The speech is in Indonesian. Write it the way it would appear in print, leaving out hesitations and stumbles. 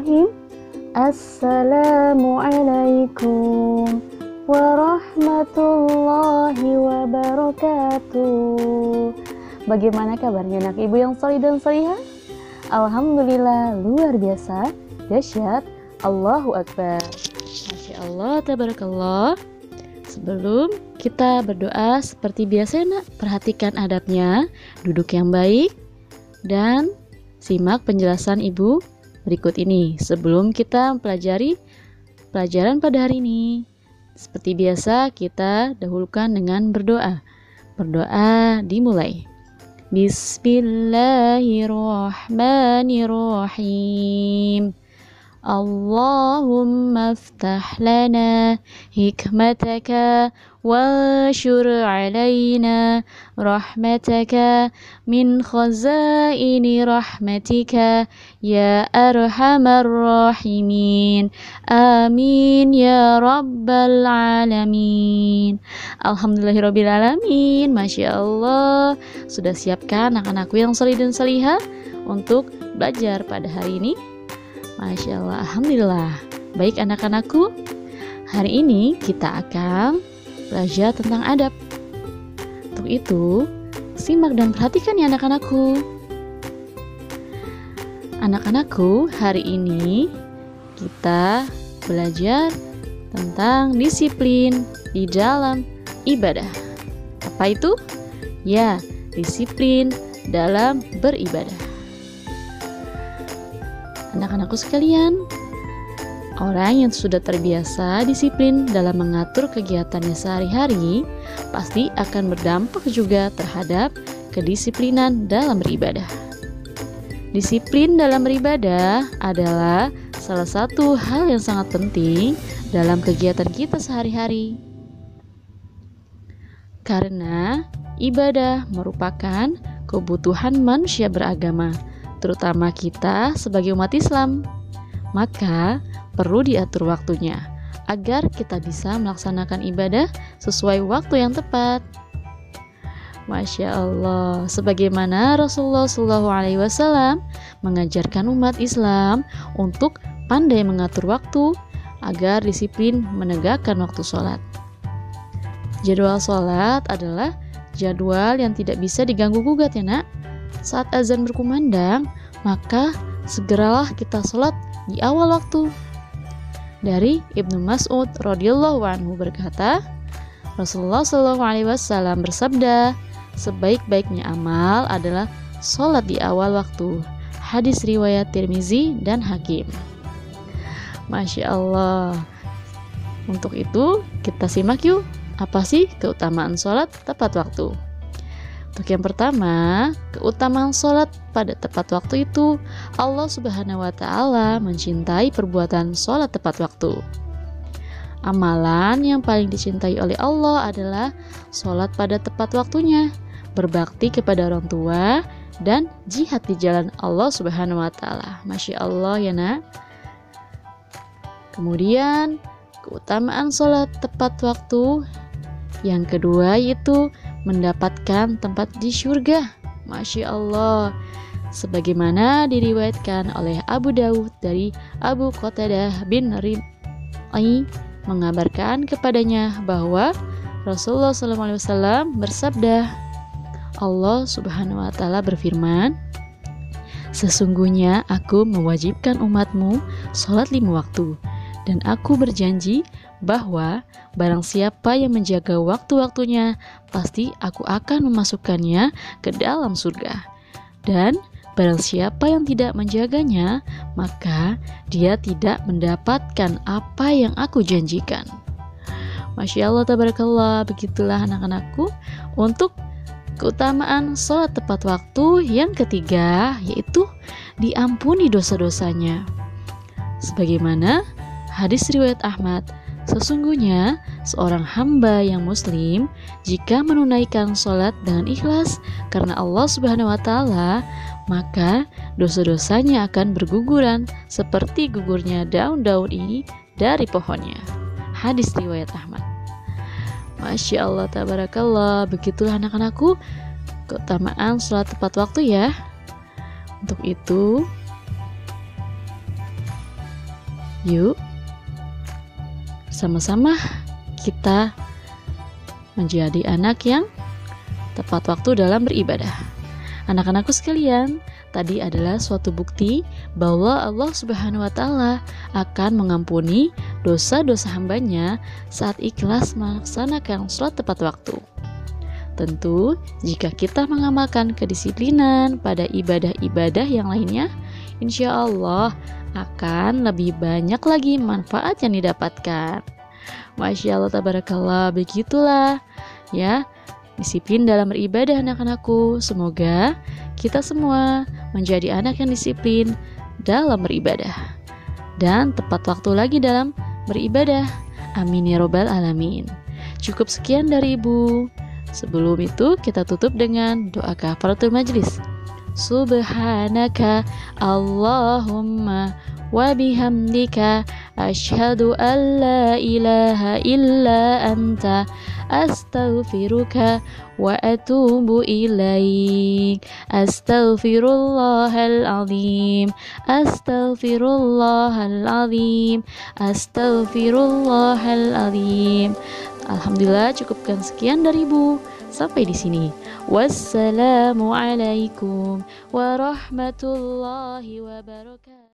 Bismillahirrahmanirrahim. Assalamualaikum warahmatullahi wabarakatuh. Bagaimana kabarnya anak ibu yang solih dan solihah? Alhamdulillah, luar biasa, dahsyat, Allahu Akbar. Masya Allah, tabarakallah. Sebelum kita berdoa seperti biasa nak, perhatikan adabnya, duduk yang baik, dan simak penjelasan ibu berikut ini sebelum kita mempelajari pelajaran pada hari ini. Seperti biasa kita dahulukan dengan berdoa. Berdoa dimulai. Bismillahirrahmanirrahim. Allahumma aftah lana hikmataka wa syur alaina rahmataka min khazaini rahmatika ya arhamar rahimin. Amin ya rabbal alamin. Alhamdulillahirabbil alamin. Masya Allah. Sudah siapkan anak-anakku yang solih dan solihah untuk belajar pada hari ini? Masya Allah, Alhamdulillah. Baik anak-anakku, hari ini kita akan belajar tentang adab. Untuk itu, simak dan perhatikan ya anak-anakku. Anak-anakku, hari ini kita belajar tentang disiplin di dalam ibadah. Apa itu? Ya, disiplin dalam beribadah. Anak-anakku sekalian, orang yang sudah terbiasa disiplin dalam mengatur kegiatannya sehari-hari pasti akan berdampak juga terhadap kedisiplinan dalam beribadah. Disiplin dalam beribadah adalah salah satu hal yang sangat penting dalam kegiatan kita sehari-hari. Karena ibadah merupakan kebutuhan manusia beragama, terutama kita sebagai umat Islam, maka perlu diatur waktunya agar kita bisa melaksanakan ibadah sesuai waktu yang tepat. Masya Allah, sebagaimana Rasulullah SAW mengajarkan umat Islam untuk pandai mengatur waktu agar disiplin menegakkan waktu sholat. Jadwal sholat adalah jadwal yang tidak bisa diganggu-gugat ya nak. Saat azan berkumandang, maka segeralah kita sholat di awal waktu. Dari Ibnu Mas'ud radhiyallahu anhu berkata, Rasulullah SAW bersabda, sebaik-baiknya amal adalah sholat di awal waktu. Hadis riwayat Tirmizi dan Hakim. Masya Allah. Untuk itu kita simak yuk, apa sih keutamaan sholat tepat waktu? Untuk yang pertama, keutamaan sholat pada tepat waktu itu, Allah Subhanahu wa Ta'ala mencintai perbuatan sholat tepat waktu. Amalan yang paling dicintai oleh Allah adalah sholat pada tepat waktunya, berbakti kepada orang tua, dan jihad di jalan Allah Subhanahu wa Ta'ala. Masya Allah ya nak. Kemudian, keutamaan sholat tepat waktu yang kedua yaitu mendapatkan tempat di surga. Masya Allah. Sebagaimana diriwayatkan oleh Abu Dawud dari Abu Qatadah bin Rib'i mengabarkan kepadanya bahwa Rasulullah SAW bersabda, Allah Subhanahu wa Ta'ala berfirman, sesungguhnya aku mewajibkan umatmu sholat 5 waktu, dan aku berjanji bahwa barang siapa yang menjaga waktu-waktunya, pasti aku akan memasukkannya ke dalam surga. Dan barang siapa yang tidak menjaganya, maka dia tidak mendapatkan apa yang aku janjikan. Masya Allah, tabarakallah. Begitulah anak-anakku untuk keutamaan sholat tepat waktu. Yang ketiga yaitu diampuni dosa-dosanya. Sebagaimana hadis riwayat Ahmad, sesungguhnya seorang hamba yang muslim jika menunaikan sholat dengan ikhlas karena Allah Subhanahu wa Ta'ala, maka dosa-dosanya akan berguguran seperti gugurnya daun-daun ini dari pohonnya. Hadis riwayat Ahmad. Masya Allah, tabarakallah. Begitulah anak-anakku keutamaan sholat tepat waktu ya. Untuk itu Yuk, sama-sama kita menjadi anak yang tepat waktu dalam beribadah. Anak-anakku sekalian, tadi adalah suatu bukti bahwa Allah Subhanahu wa Ta'ala akan mengampuni dosa-dosa hambanya saat ikhlas melaksanakan sholat tepat waktu. Tentu, jika kita mengamalkan kedisiplinan pada ibadah-ibadah yang lainnya, insya Allah akan lebih banyak lagi manfaat yang didapatkan. Masya Allah, tabarakallah, begitulah ya disiplin dalam beribadah anak-anakku. Semoga kita semua menjadi anak yang disiplin dalam beribadah dan tepat waktu lagi dalam beribadah. Amin ya robbal alamin. Cukup sekian dari Ibu. Sebelum itu kita tutup dengan doa kafaratul majlis. Subhanaka Allahumma wa bihamdika asyhadu an la ilaha illa anta astaghfiruka wa atubu ilaik. Astaghfirullahal azim, astaghfirullahal azim, astaghfirullahal azim. Alhamdulillah, cukupkan sekian dari Ibu. Sampai di sini. Wassalamualaikum warahmatullahi wabarakatuh.